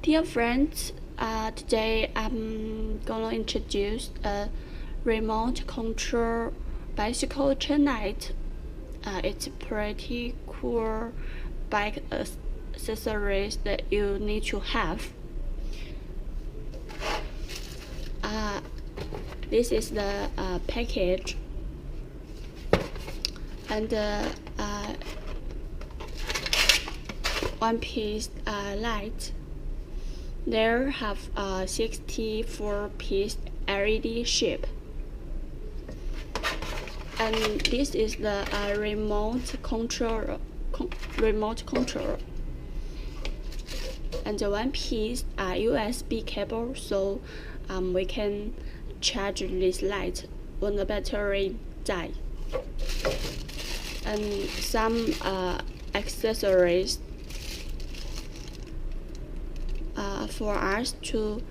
Dear friends, today I'm gonna introduce a remote control bicycle chain light. It's pretty cool bike accessories that you need to have. This is the package, and one piece light. There have 64-piece LED shape, and this is the remote control, and the one piece USB cable, so we can charge this light when the battery die, and some accessories for us to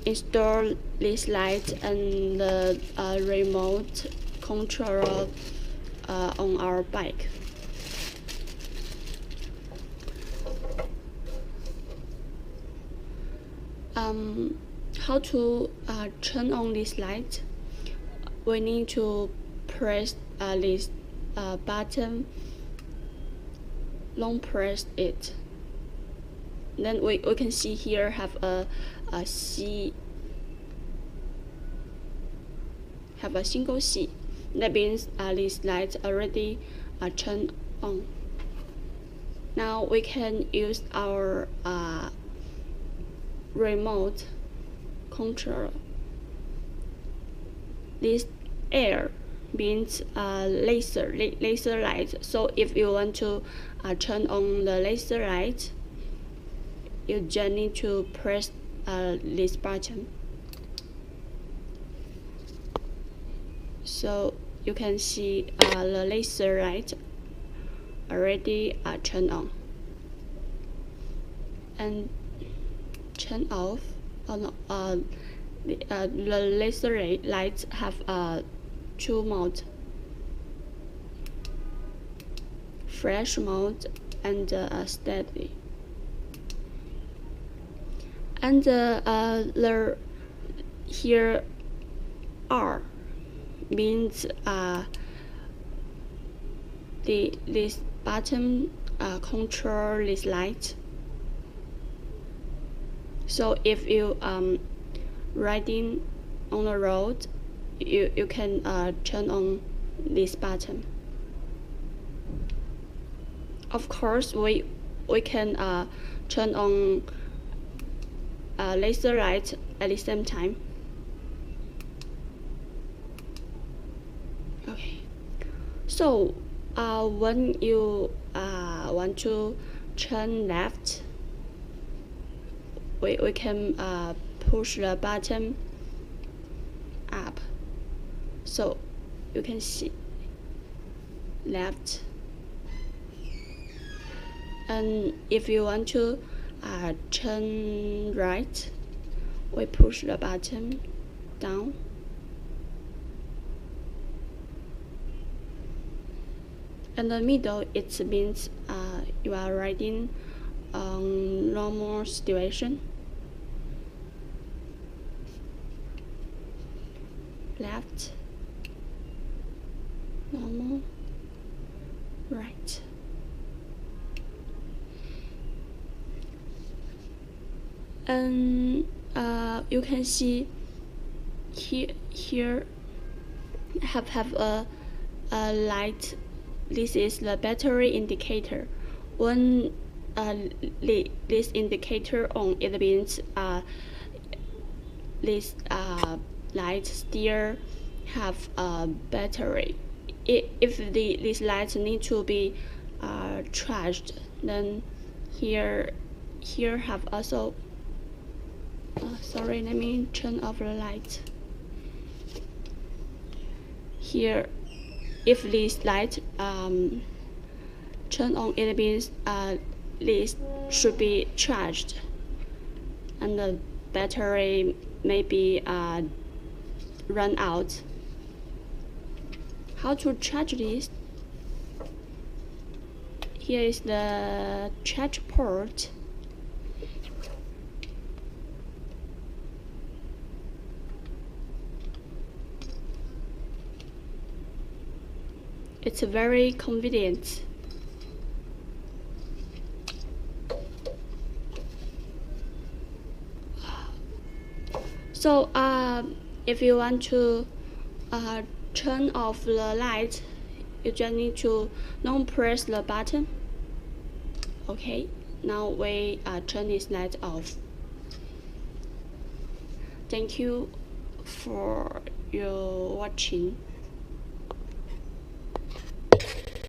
install this light and the remote control on our bike. How to turn on this light? We need to press this button, long press it. Then we can see here have a single C. That means this light already turned on. Now we can use our remote control. This air means laser light. So if you want to turn on the laser light, you just need to press this button. So you can see the laser light already turned on, and turn off. The laser lights have two modes: flash mode and steady. And here R means this button control this light. So if you riding on the road, you can turn on this button. Of course, we can turn on laser light at the same time. Okay, so when you want to turn left, we can push the button up, so you can see left. And if you want to turn right, we push the button down. In the middle, it means you are riding on normal situation. Left, normal, right. And you can see here have a light. This is the battery indicator. When this indicator on, it means this light still have a battery. If this light need to be charged, then here have also sorry, let me turn off the light. Here, if this light turn on, it means this should be charged, and the battery may be run out. How to charge this? Here is the charge port. It's very convenient. So if you want to turn off the light, you just need to don't press the button. Okay, now we turn this light off. Thank you for your watching.